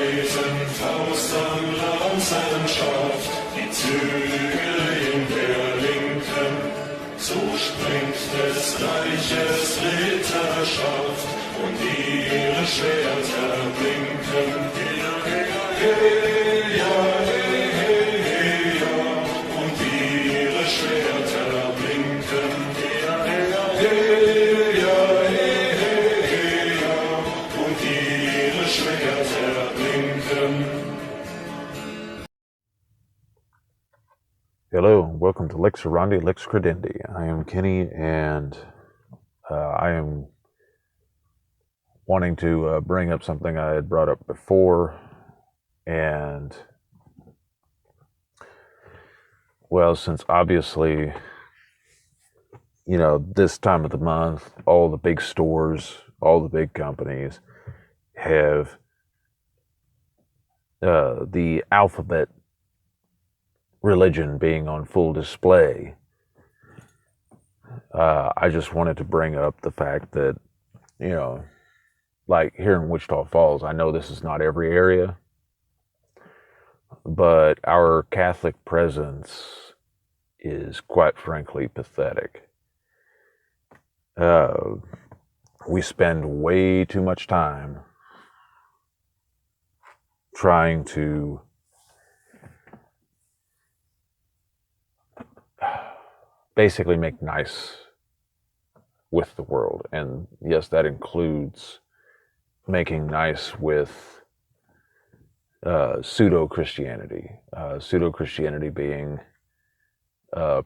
breiten Faust an Lanzenschaft, die Zügel in der Linken, so springt des Reiches Ritterschaft und ihre Schwerter blinken. Heya, heya, heya, heya, und ihre Schwerter blinken. Heya, heya, heya, heya, und ihre Schwerter blinken. Hello, and welcome to Lex Orandi, Lex Credendi. I am Kenny, and I am wanting to bring up something I had brought up before, and, well, since obviously, this time of the month, all the big stores, all the big companies have the alphabet religion being on full display. I just wanted to bring up the fact that, like here in Wichita Falls, I know this is not every area, but our Catholic presence is quite frankly pathetic. We spend way too much time trying to basically make nice with the world. And yes, that includes making nice with pseudo-Christianity. Pseudo-Christianity being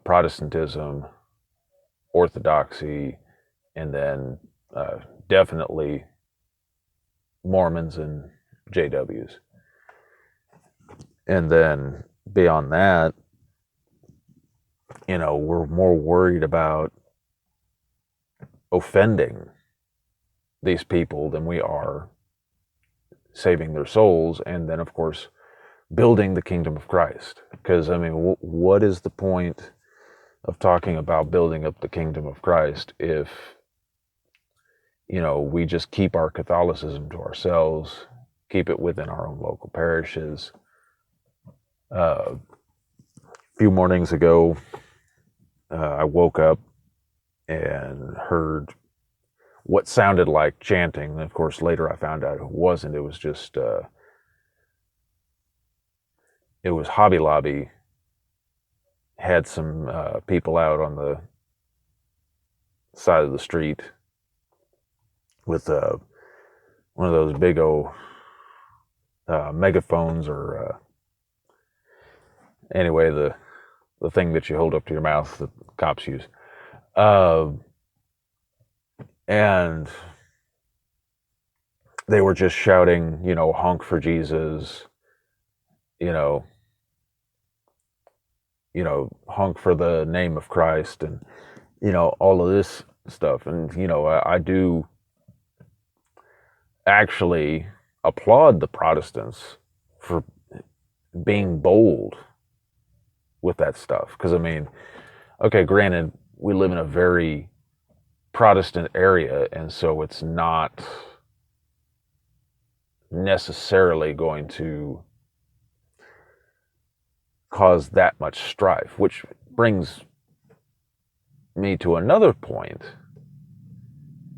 Protestantism, Orthodoxy, and then definitely Mormons and JWs. And then beyond that, we're more worried about offending these people than we are saving their souls, and then, of course, building the kingdom of Christ. Because, what is the point of talking about building up the kingdom of Christ if, we just keep our Catholicism to ourselves, keep it within our own local parishes? A few mornings ago, I woke up and heard what sounded like chanting. And of course, later I found out it wasn't. It was just, it was Hobby Lobby had some people out on the side of the street with one of those big old megaphones, or anyway, the thing that you hold up to your mouth that cops use. And they were just shouting, honk for Jesus, honk for the name of Christ, and, all of this stuff. And, I do actually applaud the Protestants for being bold with that stuff. Because, okay, granted, we live in a very Protestant area, and so it's not necessarily going to cause that much strife, which brings me to another point.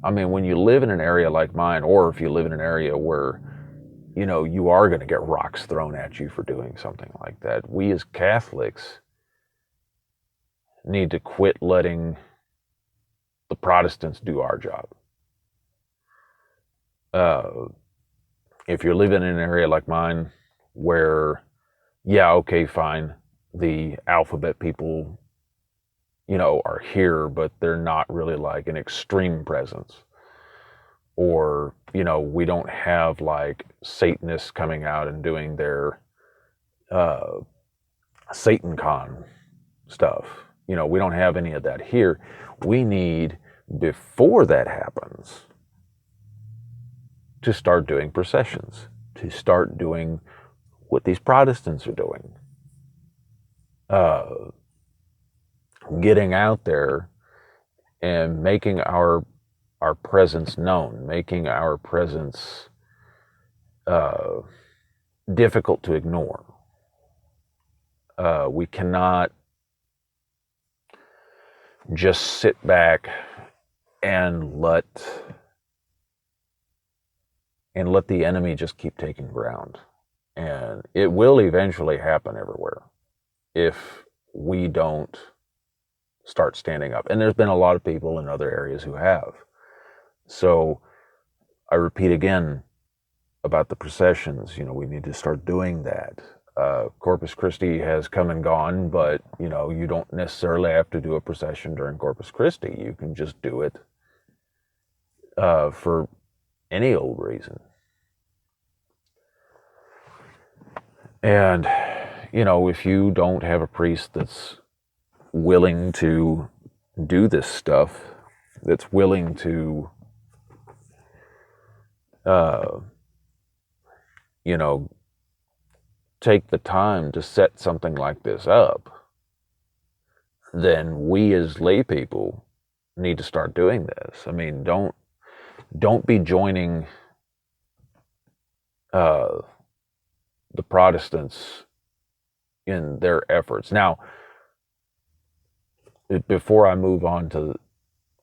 When you live in an area like mine, or if you live in an area where, you are going to get rocks thrown at you for doing something like that, we as Catholics need to quit letting the Protestants do our job. If you're living in an area like mine where, yeah, okay, fine, the alphabet people, are here, but they're not really like an extreme presence. Or, we don't have like Satanists coming out and doing their Satan Con stuff. We don't have any of that here. We need, before that happens, to start doing processions, to start doing what these Protestants are doing. Getting out there and making our presence known, making our presence difficult to ignore. We cannot just sit back and let the enemy just keep taking ground. And it will eventually happen everywhere if we don't start standing up. And there's been a lot of people in other areas who have. So I repeat again about the processions. We need to start doing that. Corpus Christi has come and gone, but you don't necessarily have to do a procession during Corpus Christi. You can just do it for any old reason. And if you don't have a priest that's willing to do this stuff, that's willing to take the time to set something like this up, then we as lay people need to start doing this. I mean, don't be joining the Protestants in their efforts. Now, before I move on to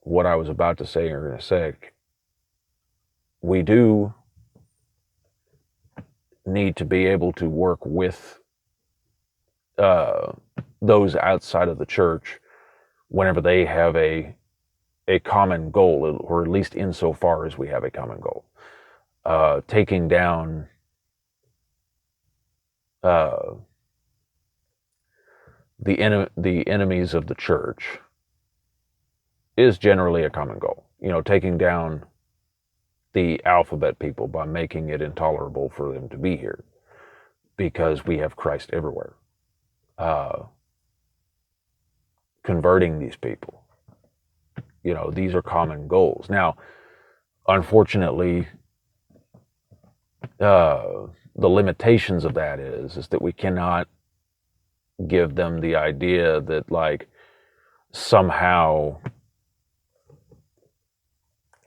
what I was about to say in a sec, we do need to be able to work with those outside of the church whenever they have a common goal, or at least insofar as we have a common goal. Taking down the enemies of the church is generally a common goal. Taking down the alphabet people by making it intolerable for them to be here, because we have Christ everywhere. Converting these people. These are common goals. Now, unfortunately, the limitations of that is that we cannot give them the idea that somehow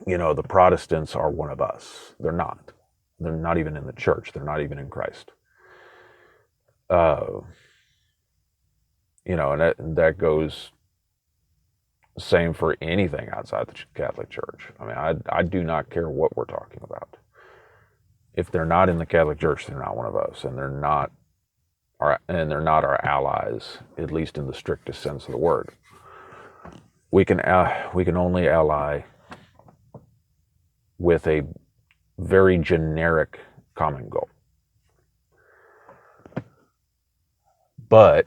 the Protestants are one of us. They're not. They're not even in the church. They're not even in Christ. And that goes same for anything outside the Catholic Church. I mean, I do not care what we're talking about. If they're not in the Catholic Church, they're not one of us, and they're not our allies, at least in the strictest sense of the word. We can only ally with a very generic common goal. But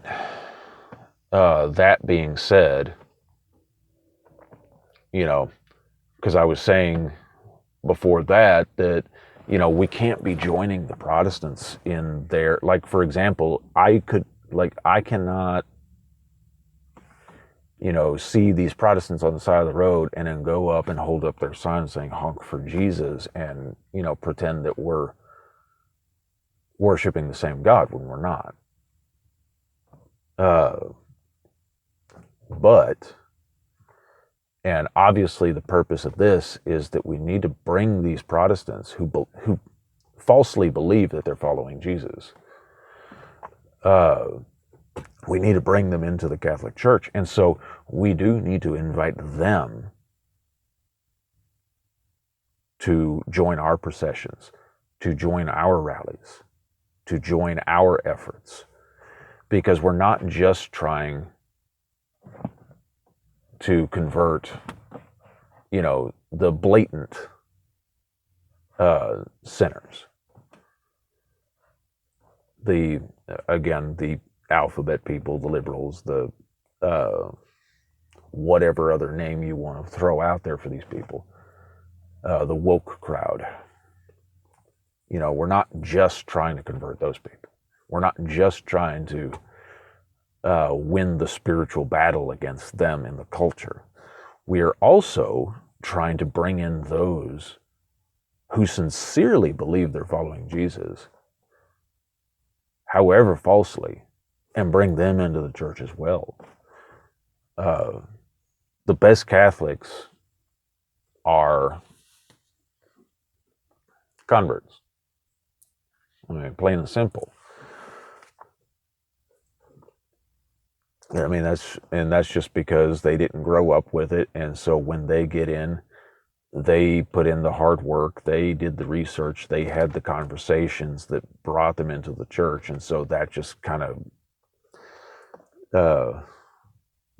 that being said, because I was saying before that we can't be joining the Protestants in their, for example, I cannot, see these Protestants on the side of the road and then go up and hold up their sign saying "honk for Jesus" and, pretend that we're worshiping the same God when we're not. And obviously the purpose of this is that we need to bring these Protestants who falsely believe that they're following Jesus, we need to bring them into the Catholic Church. And so we do need to invite them to join our processions, to join our rallies, to join our efforts, because we're not just trying to convert, the blatant sinners. The alphabet people, the liberals, the whatever other name you want to throw out there for these people, the woke crowd. We're not just trying to convert those people. We're not just trying to win the spiritual battle against them in the culture. We are also trying to bring in those who sincerely believe they're following Jesus, however falsely, and bring them into the church as well. The best Catholics are converts. I mean, plain and simple. I mean, that's just because they didn't grow up with it, and so when they get in, they put in the hard work, they did the research, they had the conversations that brought them into the church, and so that just kind of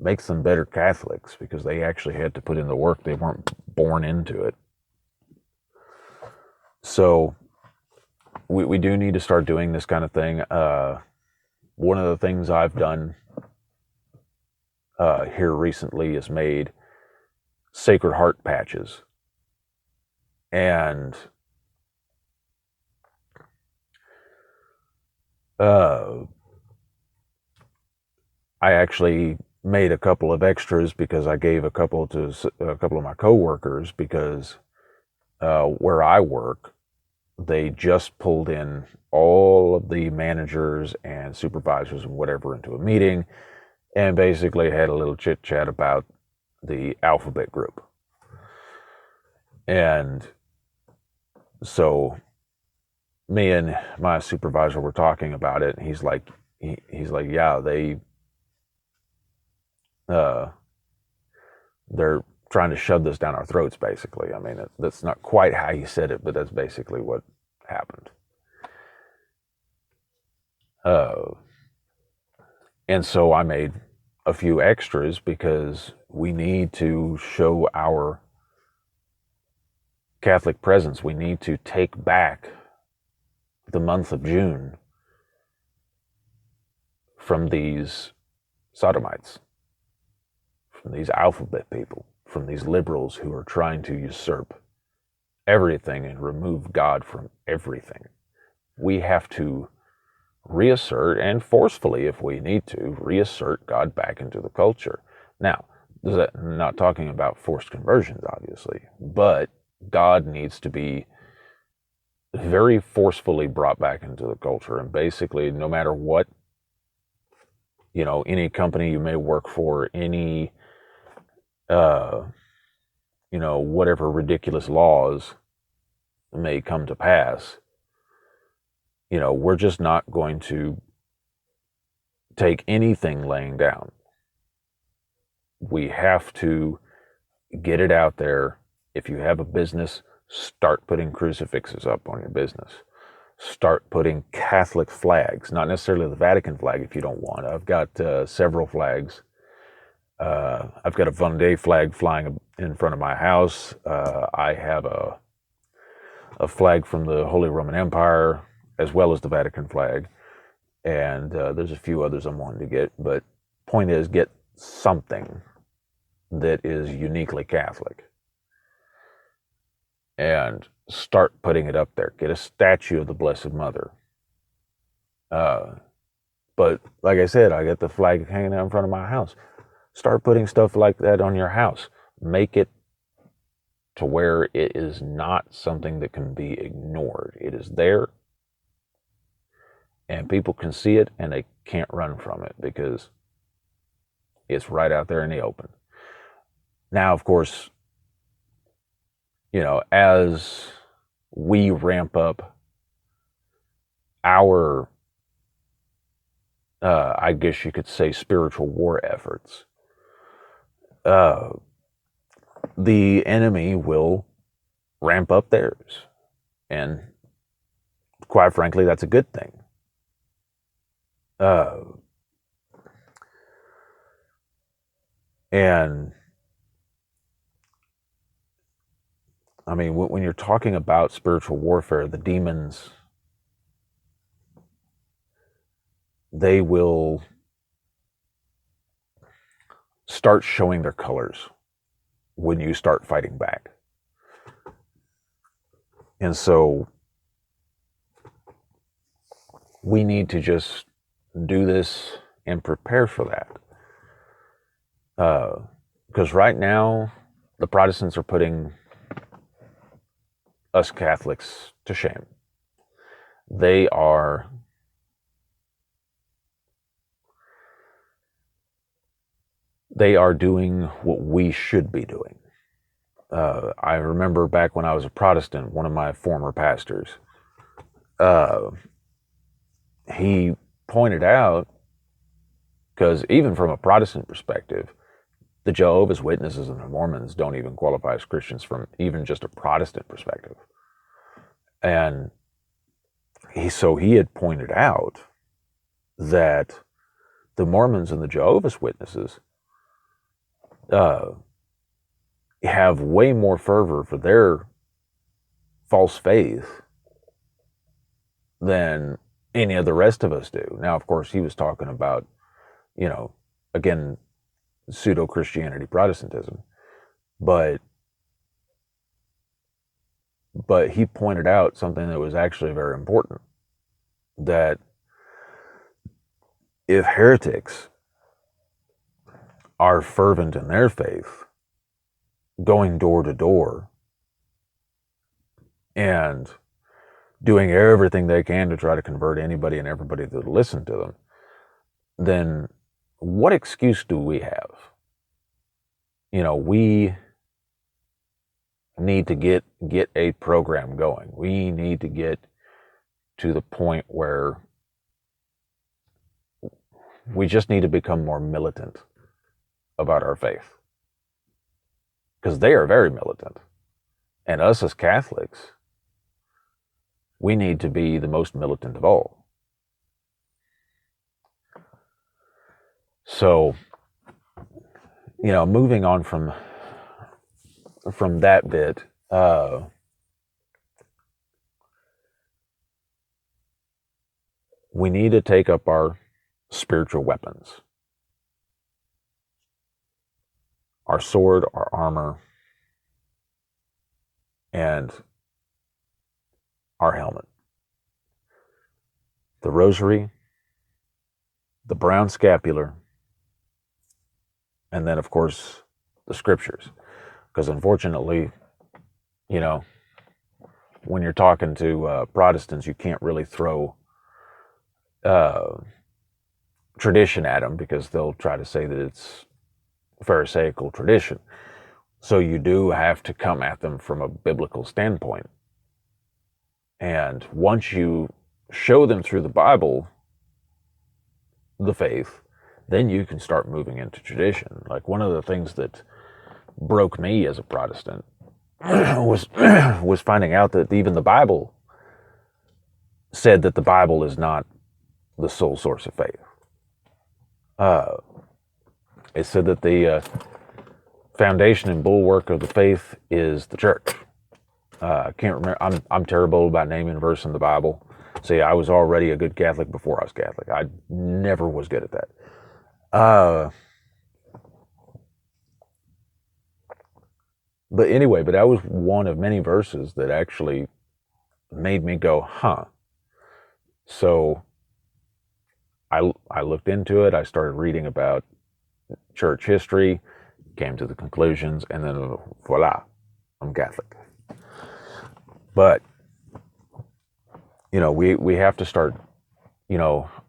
makes them better Catholics because they actually had to put in the work. They weren't born into it. So we do need to start doing this kind of thing. One of the things I've done here recently is made Sacred Heart patches. And I actually made a couple of extras because I gave a couple to a couple of my coworkers because where I work, they just pulled in all of the managers and supervisors and whatever into a meeting and basically had a little chit chat about the alphabet group. And so me and my supervisor were talking about it, and he's like, yeah, they're trying to shove this down our throats, basically. I mean, that's not quite how he said it, but that's basically what happened. And so I made a few extras because we need to show our Catholic presence. We need to take back the month of June from these sodomites, from these alphabet people, from these liberals who are trying to usurp everything and remove God from everything. We have to reassert, and forcefully if we need to, reassert God back into the culture. Now, I'm not talking about forced conversions, obviously, but God needs to be very forcefully brought back into the culture. And basically, no matter what, any company you may work for, any, whatever ridiculous laws may come to pass, we're just not going to take anything laying down. We have to get it out there. If you have a business, start putting crucifixes up on your business. Start putting Catholic flags, not necessarily the Vatican flag if you don't want. I've got several flags. I've got a Vendée flag flying in front of my house. I have a flag from the Holy Roman Empire, as well as the Vatican flag. And there's a few others I'm wanting to get. But point is, get something that is uniquely Catholic. And start putting it up there. Get a statue of the Blessed Mother. But like I said, I got the flag hanging out in front of my house. Start putting stuff like that on your house. Make it to where it is not something that can be ignored. It is there, and people can see it, and they can't run from it because it's right out there in the open. Now, of course, as we ramp up our, I guess you could say, spiritual war efforts, the enemy will ramp up theirs. And quite frankly, that's a good thing. And I mean, when you're talking about spiritual warfare, the demons, they will start showing their colors when you start fighting back. And so we need to just do this and prepare for that. Because right now, the Protestants are putting us Catholics to shame. They are doing what we should be doing. I remember back when I was a Protestant, one of my former pastors, he pointed out, because even from a Protestant perspective, the Jehovah's Witnesses and the Mormons don't even qualify as Christians from even just a Protestant perspective. And he had pointed out that the Mormons and the Jehovah's Witnesses have way more fervor for their false faith than any of the rest of us do. Now, of course, he was talking about, again, pseudo-Christianity, Protestantism, but he pointed out something that was actually very important, that if heretics are fervent in their faith, going door to door and doing everything they can to try to convert anybody and everybody that listen to them, then what excuse do we have? We need to get a program going. We need to get to the point where we just need to become more militant about our faith. Because they are very militant. And us as Catholics, we need to be the most militant of all. So, moving on from that bit, we need to take up our spiritual weapons. Our sword, our armor, and our helmet. The rosary, the brown scapular, and then, of course, the scriptures. Because unfortunately, when you're talking to Protestants, you can't really throw tradition at them, because they'll try to say that it's Pharisaical tradition. So you do have to come at them from a biblical standpoint. And once you show them through the Bible the faith, then you can start moving into tradition. Like, one of the things that broke me as a Protestant was finding out that even the Bible said that the Bible is not the sole source of faith. It said that the foundation and bulwark of the faith is the church. I can't remember. I'm terrible about naming a verse in the Bible. See, I was already a good Catholic before I was Catholic. I never was good at that. But anyway, that was one of many verses that actually made me go, huh. So I looked into it. I started reading about church history, came to the conclusions, and then voila, I'm Catholic. But, we have to start,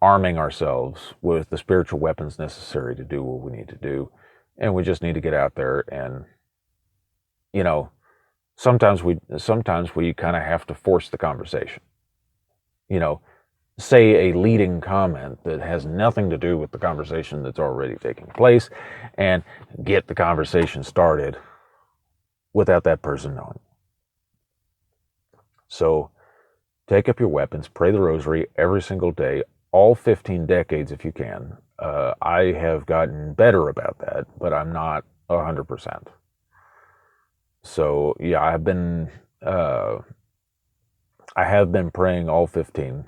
arming ourselves with the spiritual weapons necessary to do what we need to do. And we just need to get out there and, sometimes we kind of have to force the conversation. Say a leading comment that has nothing to do with the conversation that's already taking place, and get the conversation started without that person knowing. So take up your weapons, pray the rosary every single day, all 15 decades if you can. I have gotten better about that, but I'm not 100%. So yeah, I have been praying all 15.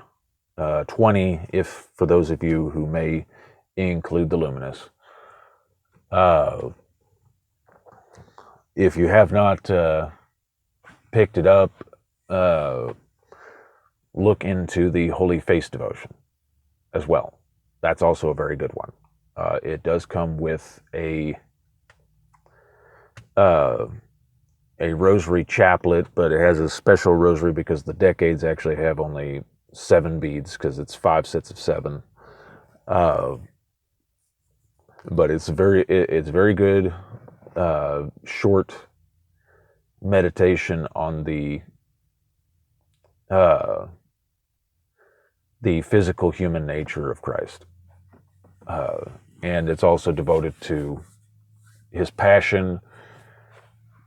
20 if for those of you who may include the luminous. If you have not picked it up, look into the Holy Face devotion as well. That's also a very good one. It does come with a rosary chaplet, but it has a special rosary because the decades actually have only 7 beads, because it's 5 sets of 7. But it's very good, short meditation on the the physical human nature of Christ. And it's also devoted to his passion,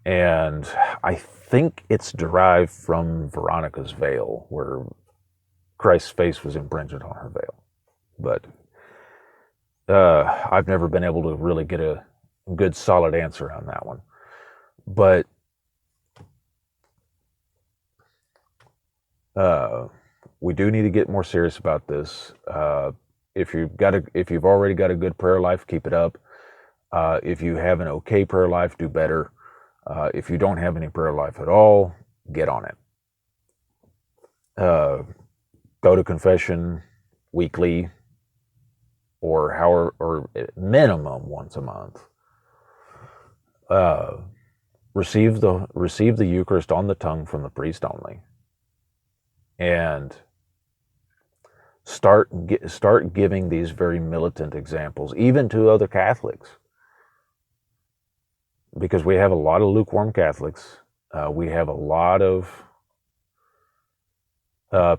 and I think it's derived from Veronica's veil, where Christ's face was imprinted on her veil. But I've never been able to really get a good solid answer on that one. But we do need to get more serious about this. If you've already got a good prayer life, keep it up. If you have an okay prayer life, do better. If you don't have any prayer life at all, get on it. Go to confession weekly, or minimum once a month. Receive the Eucharist on the tongue from the priest only, and start giving these very militant examples, even to other Catholics, because we have a lot of lukewarm Catholics. We have a lot of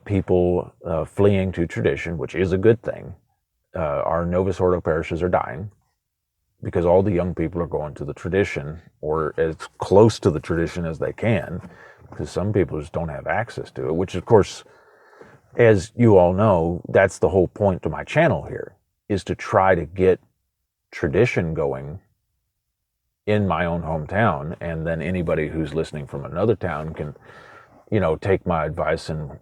people fleeing to tradition, which is a good thing. Our Novus Ordo parishes are dying because all the young people are going to the tradition, or as close to the tradition as they can, because some people just don't have access to it, which of course, as you all know, that's the whole point to my channel here, is to try to get tradition going in my own hometown, and then anybody who's listening from another town can, take my advice and,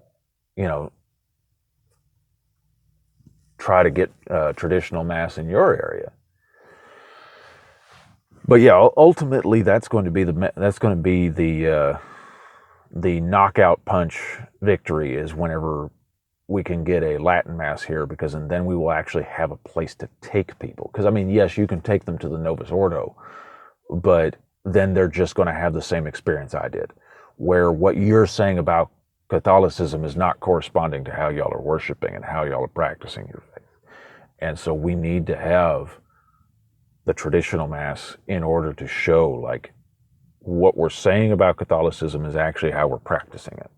try to get traditional Mass in your area. But yeah, ultimately that's going to be the knockout punch victory, is whenever we can get a Latin Mass here, because then we will actually have a place to take people. Because yes, you can take them to the Novus Ordo, but then they're just going to have the same experience I did, where what you're saying about Catholicism is not corresponding to how y'all are worshiping and how y'all are practicing your faith. And so we need to have the traditional Mass in order to show, like, what we're saying about Catholicism is actually how we're practicing it.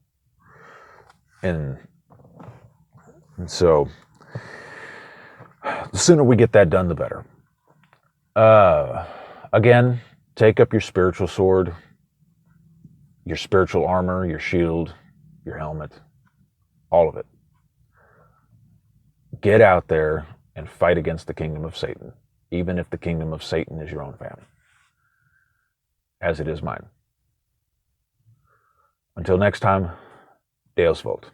And so the sooner we get that done, the better. Again, take up your spiritual sword, your spiritual armor, your shield, your helmet, all of it. Get out there and fight against the kingdom of Satan, even if the kingdom of Satan is your own family, as it is mine. Until next time, Deus Vult.